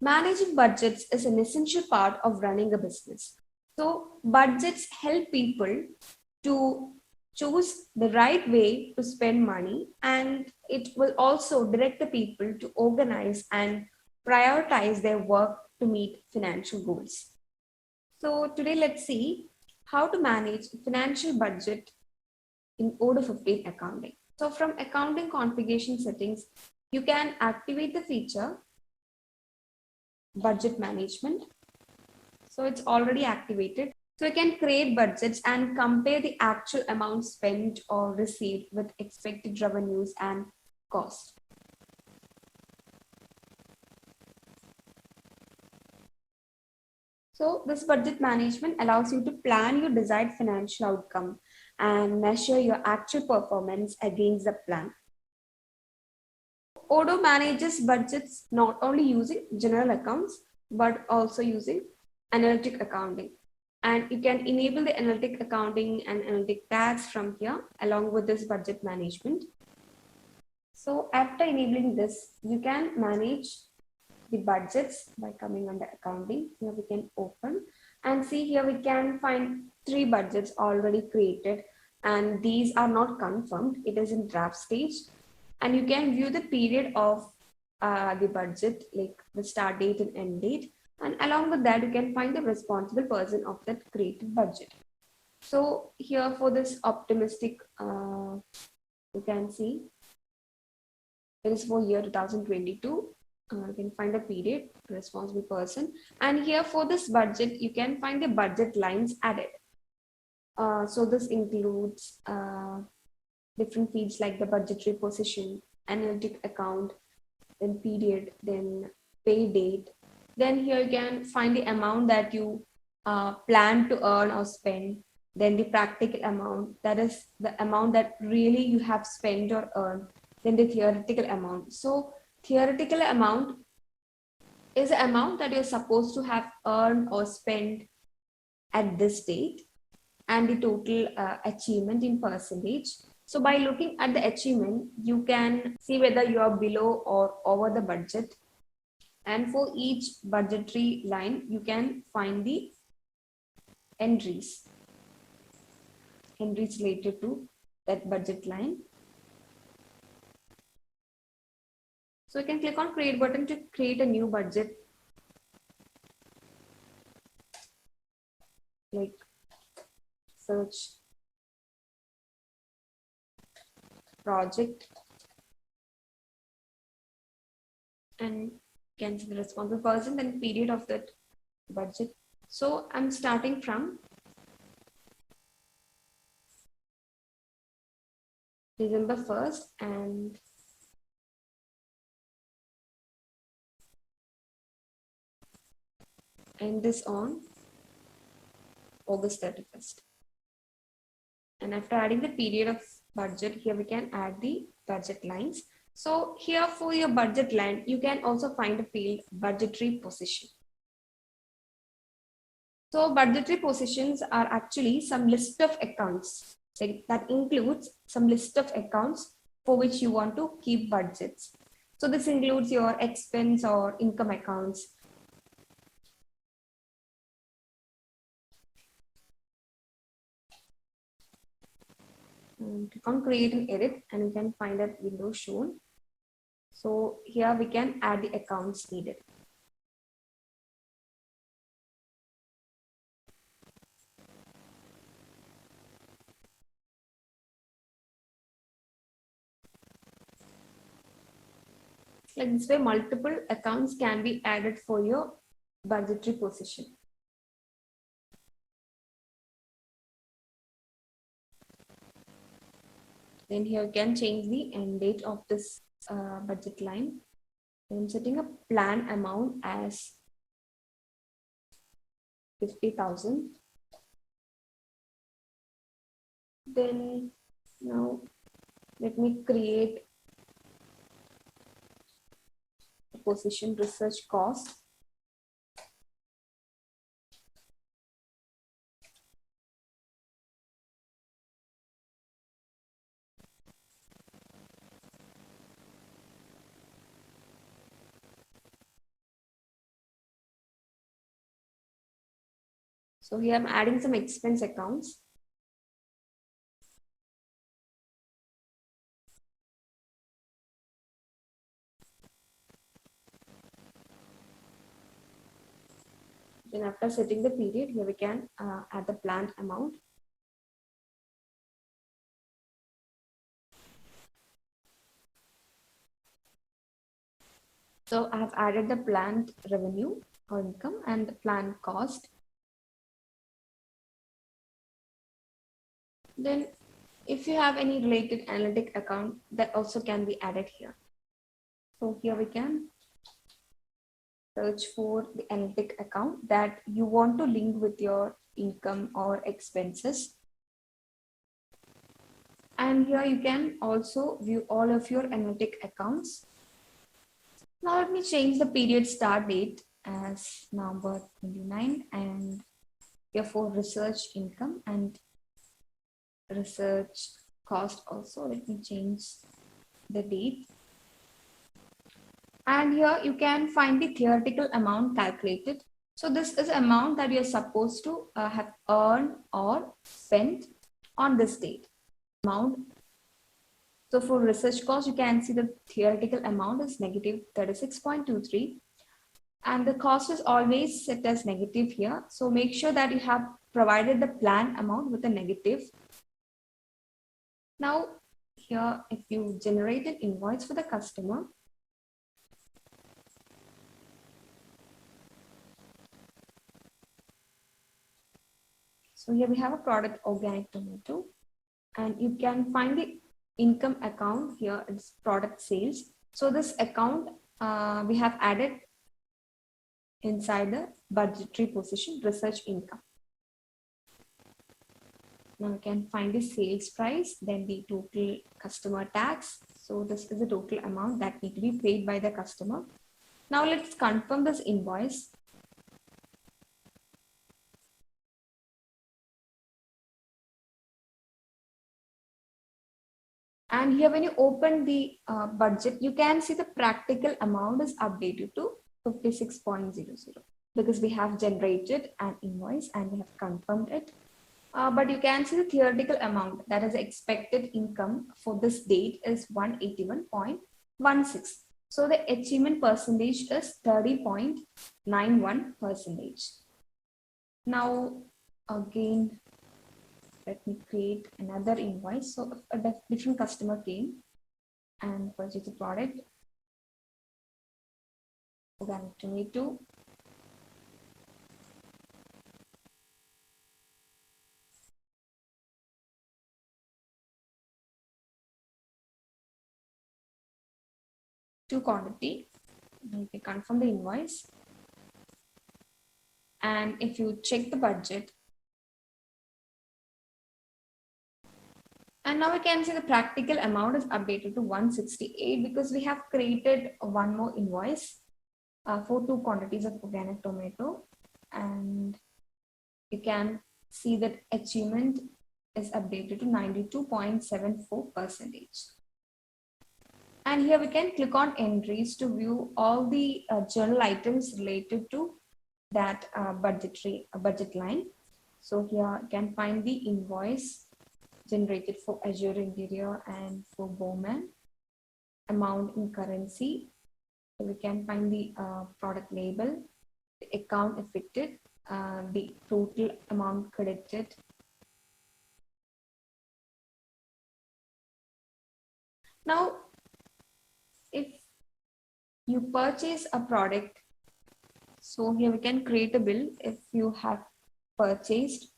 Managing budgets is an essential part of running a business. So, budgets help people to choose the right way to spend money, and it will also direct the people to organize and prioritize their work to meet financial goals. So, today let's see how to manage financial budget in Odoo 15 accounting. So, from accounting configuration settings, you can activate the feature budget management. So it's already activated. So you can create budgets and compare the actual amount spent or received with expected revenues and cost. So this budget management allows you to plan your desired financial outcome and measure your actual performance against the plan. Odoo manages budgets not only using general accounts, but also using analytic accounting. And you can enable the analytic accounting and analytic tags from here along with this budget management. So after enabling this, you can manage the budgets by coming under accounting. Here we can open and see here we can find 3 budgets already created, and these are not confirmed. It is in draft stage, and you can view the period of the budget, like the start date and end date, and along with that you can find the responsible person of that created budget. So here for this optimistic, you can see it is for year 2022. You can find the period, responsible person, and here for this budget you can find the budget lines added. So this includes different fields like the budgetary position, analytic account, then period, then pay date. Then here you can find the amount that you plan to earn or spend. Then the practical amount, that is the amount that really you have spent or earned. Then the theoretical amount. So theoretical amount is the amount that you're supposed to have earned or spent at this date, and the total achievement in percentage. So by looking at the achievement, you can see whether you are below or over the budget. And for each budgetary line, you can find the entries related to that budget line. So you can click on create button to create a new budget, like search project, and can see the responsible person, then period of that budget. So I'm starting from December 1st and end this on August 31st. And after adding the period of budget, here we can add the budget lines. So here for your budget line, you can also find a field budgetary position. So budgetary positions are actually some list of accounts that includes some list of accounts for which you want to keep budgets. So this includes your expense or income accounts. Click on create and edit, and you can find that window shown. So here we can add the accounts needed. Like this way, multiple accounts can be added for your budgetary position. Then here you can change the end date of this budget line. I'm setting a plan amount as 50,000. Then now let me create a position research cost. So here I'm adding some expense accounts. Then after setting the period, here we can add the planned amount. So I have added the planned revenue or income and the planned cost. Then if you have any related analytic account, that also can be added here. So here we can search for the analytic account that you want to link with your income or expenses. And here you can also view all of your analytic accounts. Now let me change the period start date as November 29 and here for research income and research cost also. Let me change the date. And here you can find the theoretical amount calculated. So this is amount that you're supposed to have earned or spent on this date. Amount. So for research cost, you can see the theoretical amount is negative 36.23 and the cost is always set as negative here. So make sure that you have provided the planned amount with a negative. Now here, if you generate an invoice for the customer, so here we have a product organic tomato and you can find the income account here. It's product sales. So this account we have added inside the budgetary position research income. Now you can find the sales price, then the total customer tax. So this is the total amount that need to be paid by the customer. Now let's confirm this invoice. And here when you open the budget, you can see the practical amount is updated to 56.00 because we have generated an invoice and we have confirmed it. But you can see the theoretical amount that is expected income for this date is 181.16. So the achievement percentage is 30.91%. Now again, let me create another invoice. So if a different customer came and purchased the product, organic tomato, to quantity, you can confirm the invoice. And if you check the budget, and now we can see the practical amount is updated to 168 because we have created one more invoice for 2 quantities of organic tomato. And you can see that achievement is updated to 92.74%. And here we can click on entries to view all the journal items related to that budget line. So here you can find the invoice generated for Azure Interior and for Bowman, amount in currency. So we can find the product label, the account affected, the total amount credited. Now, if you purchase a product, so here we can create a bill if you have purchased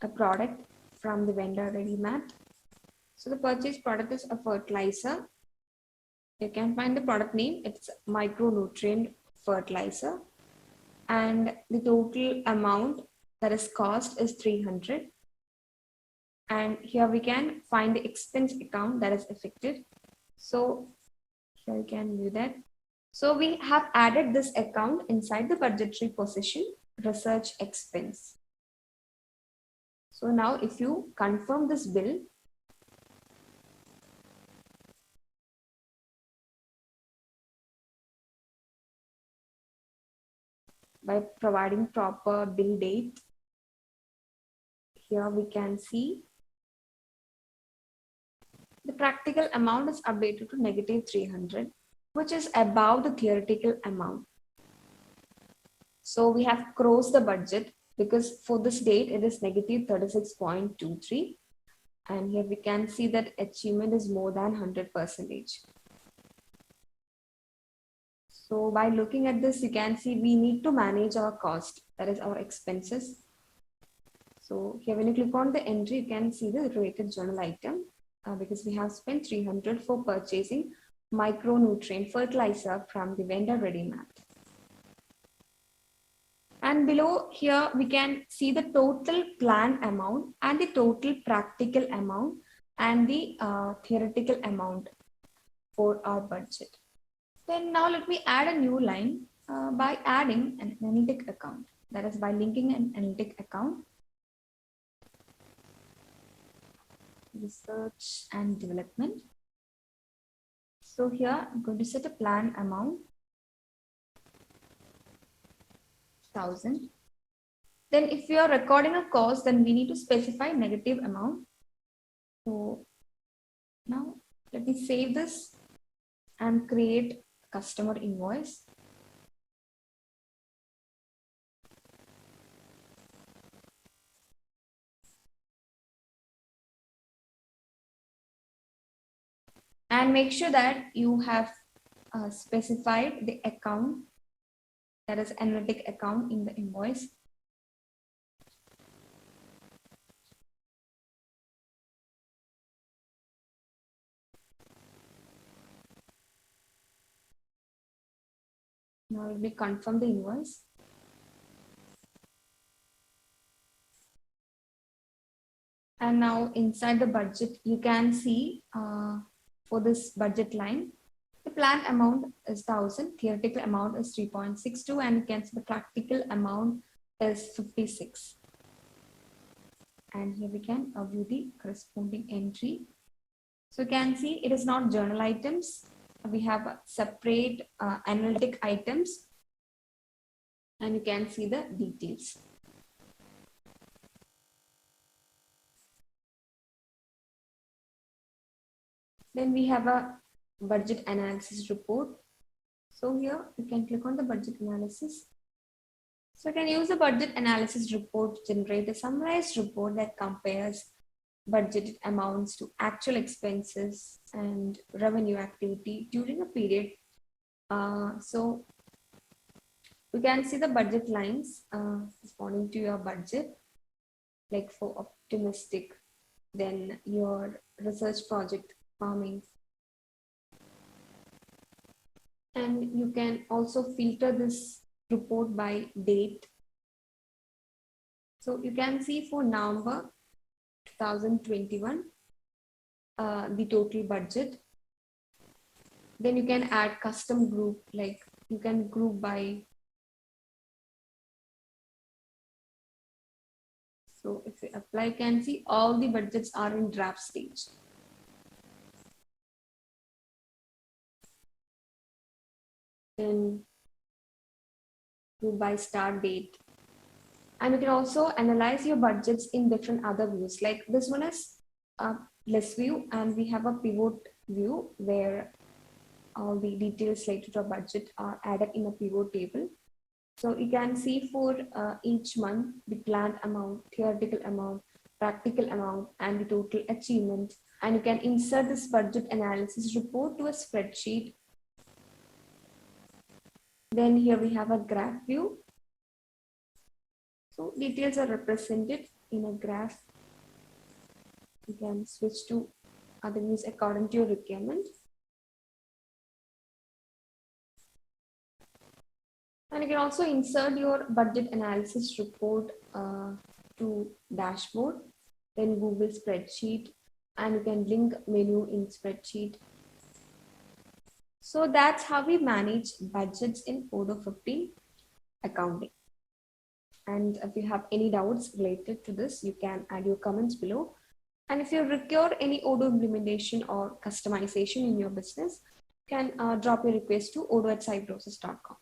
a product from the vendor ready-made. So the purchased product is a fertilizer. You can find the product name, it's micronutrient fertilizer. And the total amount that is cost is 300. And here we can find the expense account that is affected. So here you can view that. So we have added this account inside the budgetary position, research expense. So now if you confirm this bill, by providing proper bill date. Here we can see the practical amount is updated to negative 300, which is above the theoretical amount. So we have crossed the budget because for this date, it is negative 36.23. And here we can see that achievement is more than 100%. So by looking at this, you can see we need to manage our cost, that is our expenses. So here when you click on the entry, you can see the related journal item because we have spent 300 for purchasing micronutrient fertilizer from the vendor ReadyMat. And below here, we can see the total planned amount and the total practical amount and the theoretical amount for our budget. Then now let me add a new line by adding an analytic account. That is by linking an analytic account. Research and development. So here I'm going to set a plan amount 1000. Then if we are recording a cost, then we need to specify negative amount. So now let me save this and create a customer invoice. And make sure that you have specified the account, that is analytic account, in the invoice. Now let me confirm the invoice. And now inside the budget, you can see for this budget line, the planned amount is 1000, theoretical amount is 3.62, and you can see the practical amount is 56. And here we can view the corresponding entry. So you can see it is not journal items. We have separate analytic items, and you can see the details. Then we have a budget analysis report. So here you can click on the budget analysis. So you can use the budget analysis report to generate a summarized report that compares budgeted amounts to actual expenses and revenue activity during a period. So you can see the budget lines responding to your budget, like for optimistic, then your research project farming. And you can also filter this report by date. So you can see for November 2021, the total budget. Then you can add custom group, like you can group by. So if we apply, you can see all the budgets are in draft stage. Then group by start date. And you can also analyze your budgets in different other views. Like this one is a list view, and we have a pivot view where all the details related to our budget are added in a pivot table. So you can see for each month, the planned amount, theoretical amount, practical amount, and the total achievement. And you can insert this budget analysis report to a spreadsheet. Then here we have a graph view. So details are represented in a graph. You can switch to other views according to your requirement. And you can also insert your budget analysis report to dashboard, then Google spreadsheet, and you can link menu in spreadsheet. So that's how we manage budgets in Odoo 15 accounting. And if you have any doubts related to this, you can add your comments below. And if you require any Odoo implementation or customization in your business, you can drop your request to odoo@cybrosys.com.